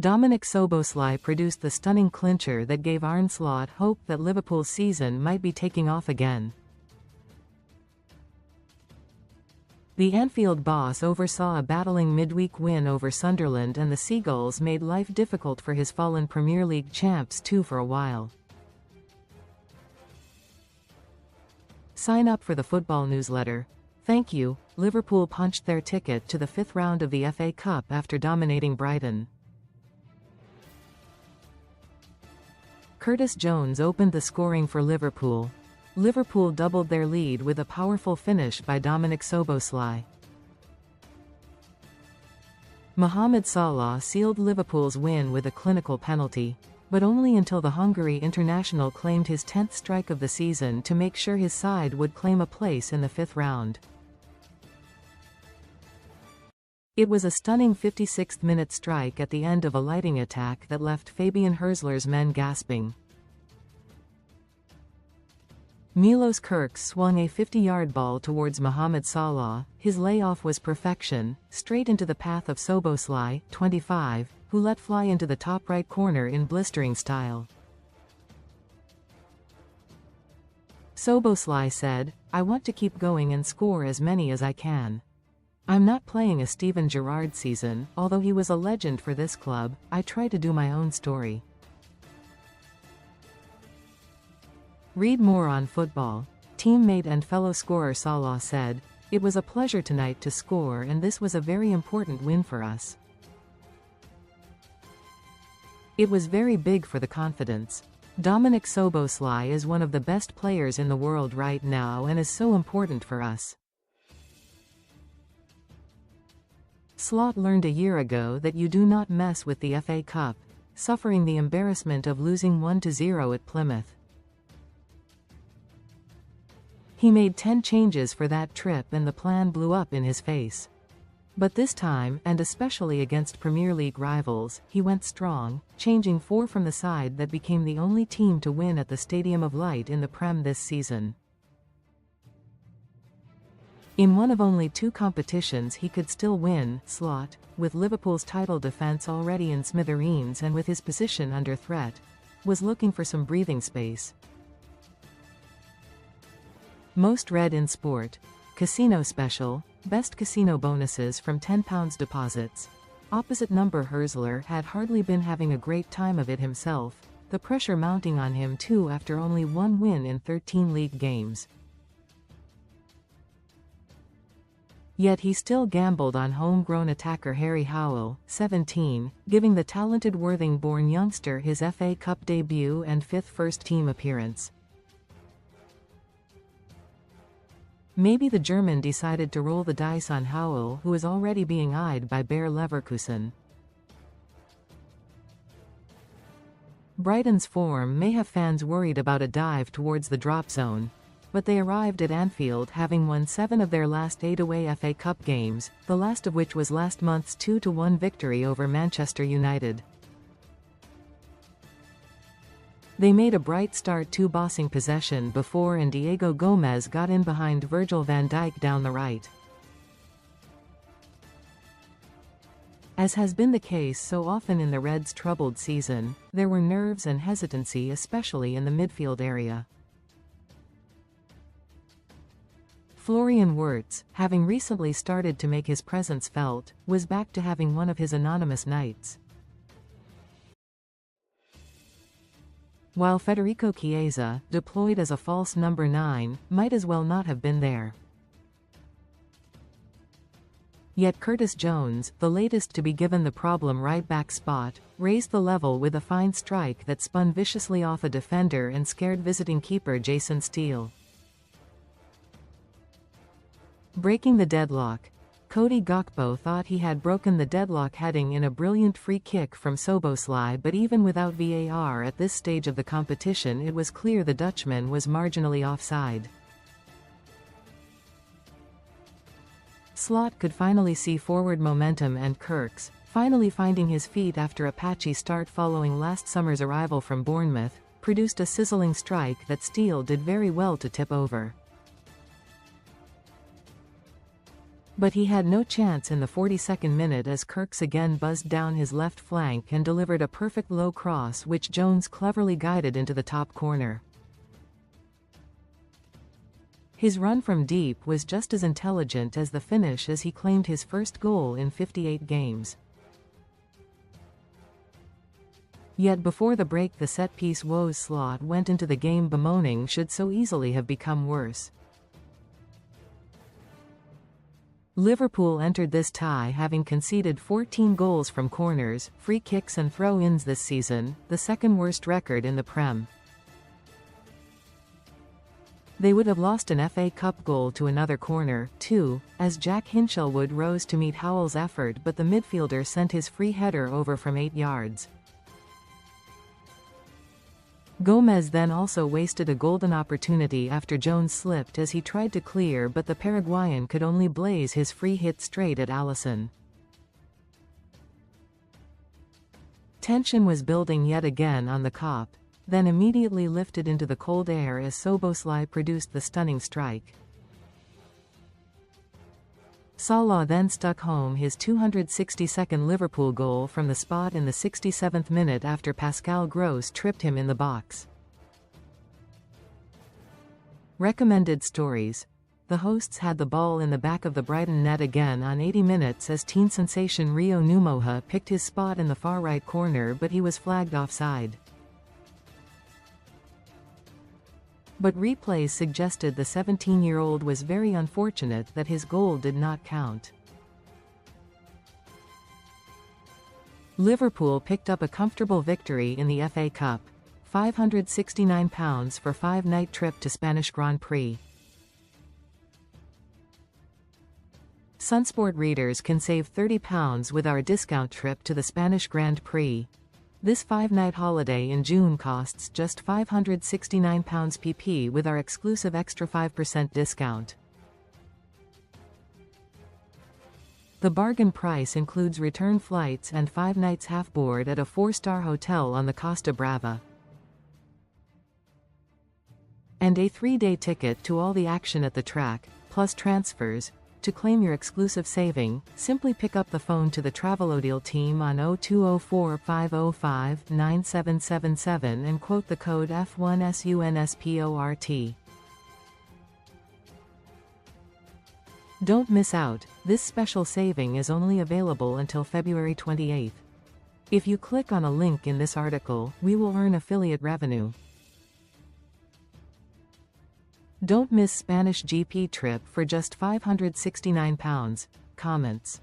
Dominik Szoboszlai produced the stunning clincher that gave Arne Slot hope that Liverpool's season might be taking off again. The Anfield boss oversaw a battling midweek win over Sunderland, and the Seagulls made life difficult for his fallen Premier League champs too for a while. Sign up for the football newsletter. Thank you. Liverpool punched their ticket to the fifth round of the FA Cup after dominating Brighton. Curtis Jones opened the scoring for Liverpool. Liverpool doubled their lead with a powerful finish by Dominik Szoboszlai. Mohamed Salah sealed Liverpool's win with a clinical penalty, but only until the Hungary international claimed his 10th strike of the season to make sure his side would claim a place in the fifth round. It was a stunning 56th-minute strike at the end of a lighting attack that left Fabian Hurzeler's men gasping. Milos Kerkez swung a 50-yard ball towards Mohamed Salah. His layoff was perfection, straight into the path of Szoboszlai, 25, who let fly into the top right corner in blistering style. Szoboszlai said, "I want to keep going and score as many as I can. I'm not playing a Steven Gerrard season, although he was a legend for this club. I try to do my own story." Read more on football. Teammate and fellow scorer Salah said, "It was a pleasure tonight to score, and this was a very important win for us. It was very big for the confidence. Dominik Szoboszlai is one of the best players in the world right now and is so important for us." Slot learned a year ago that you do not mess with the FA Cup, suffering the embarrassment of losing 1-0 at Plymouth. He made 10 changes for that trip and the plan blew up in his face. But this time, and especially against Premier League rivals, he went strong, changing 4 from the side that became the only team to win at the Stadium of Light in the Prem this season. In one of only 2 competitions he could still win. Slot, with Liverpool's title defence already in smithereens and with his position under threat, was looking for some breathing space. Most read in sport. Casino special, best casino bonuses from £10 deposits. Opposite number Hurzeler had hardly been having a great time of it himself, the pressure mounting on him too after only 1 win in 13 league games. Yet he still gambled on homegrown attacker Harry Howell, 17, giving the talented Worthing-born youngster his FA Cup debut and 5th first-team appearance. Maybe the German decided to roll the dice on Howell, who is already being eyed by Bayer Leverkusen. Brighton's form may have fans worried about a dive towards the drop zone, but they arrived at Anfield having won 7 of their last 8 away FA Cup games, the last of which was last month's 2-1 victory over Manchester United. They made a bright start to bossing possession before and Diego Gomez got in behind Virgil van Dijk down the right. As has been the case so often in the Reds' troubled season, there were nerves and hesitancy especially in the midfield area. Florian Wirtz, having recently started to make his presence felt, was back to having one of his anonymous nights. While Federico Chiesa, deployed as a false number 9, might as well not have been there. Yet Curtis Jones, the latest to be given the problem right-back spot, raised the level with a fine strike that spun viciously off a defender and scared visiting keeper Jason Steele. Breaking the deadlock. Cody Gakpo thought he had broken the deadlock heading in a brilliant free kick from Szoboszlai, but even without VAR at this stage of the competition it was clear the Dutchman was marginally offside. Slot could finally see forward momentum and Kerkez, finally finding his feet after a patchy start following last summer's arrival from Bournemouth, produced a sizzling strike that Steele did very well to tip over. But he had no chance in the 42nd minute as Kirks again buzzed down his left flank and delivered a perfect low cross which Jones cleverly guided into the top corner. His run from deep was just as intelligent as the finish as he claimed his first goal in 58 games. Yet before the break the set-piece woes Slot went into the game bemoaning should so easily have become worse. Liverpool entered this tie having conceded 14 goals from corners, free kicks and throw-ins this season, the second worst record in the Prem. They would have lost an FA Cup goal to another corner, too, as Jack Hinchelwood rose to meet Howell's effort but the midfielder sent his free header over from 8 yards. Gomez then also wasted a golden opportunity after Jones slipped as he tried to clear but the Paraguayan could only blaze his free hit straight at Alisson. Tension was building yet again on the Kop, then immediately lifted into the cold air as Szoboszlai produced the stunning strike. Salah then stuck home his 262nd Liverpool goal from the spot in the 67th minute after Pascal Gross tripped him in the box. Recommended stories. The hosts had the ball in the back of the Brighton net again on 80 minutes as teen sensation Rio Numoha picked his spot in the far right corner but he was flagged offside. But replays suggested the 17-year-old was very unfortunate that his goal did not count. Liverpool picked up a comfortable victory in the FA Cup, £569 for 5-night trip to Spanish Grand Prix. Sunsport readers can save £30 with our discount trip to the Spanish Grand Prix. This 5-night holiday in June costs just £569 pp with our exclusive extra 5% discount. The bargain price includes return flights and 5 nights half-board at a 4-star hotel on the Costa Brava. And a 3-day ticket to all the action at the track, plus transfers. To claim your exclusive saving, simply pick up the phone to the Travelodile team on 0204 505 9777 and quote the code F1SUNSPORT. Don't miss out, this special saving is only available until February 28th. If you click on a link in this article, we will earn affiliate revenue. Don't miss Spanish GP trip for just £569. Comments.